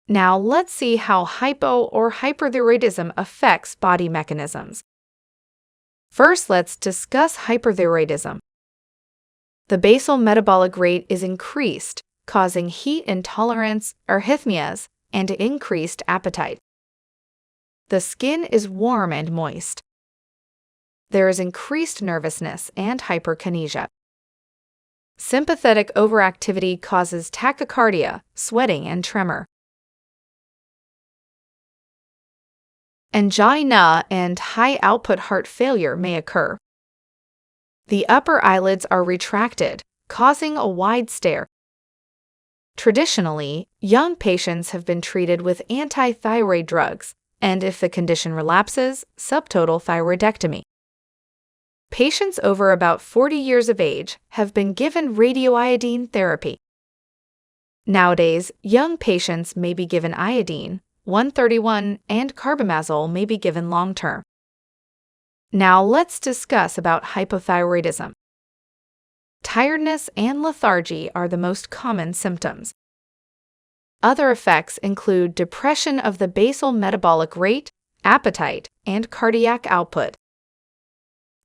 Now let's see how hypo or hyperthyroidism affects body mechanisms. First, let's discuss hyperthyroidism. The basal metabolic rate is increased, causing heat intolerance, arrhythmias, and increased appetite. The skin is warm and moist. There is increased nervousness and hyperkinesia. Sympathetic overactivity causes tachycardia, sweating, and tremor. Angina and high-output heart failure may occur. The upper eyelids are retracted, causing a wide stare. Traditionally, young patients have been treated with anti-thyroid drugs, and if the condition relapses, subtotal thyroidectomy. Patients over about 40 years of age have been given radioiodine therapy. Nowadays, young patients may be given iodine, 131, and carbimazole may be given long-term. Now let's discuss about hypothyroidism. Tiredness and lethargy are the most common symptoms. Other effects include depression of the basal metabolic rate, appetite, and cardiac output.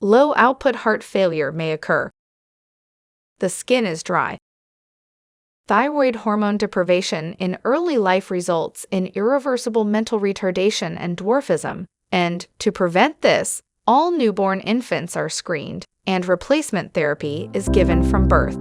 Low-output heart failure may occur. The skin is dry. Thyroid hormone deprivation in early life results in irreversible mental retardation and dwarfism, and to prevent this, all newborn infants are screened, and replacement therapy is given from birth.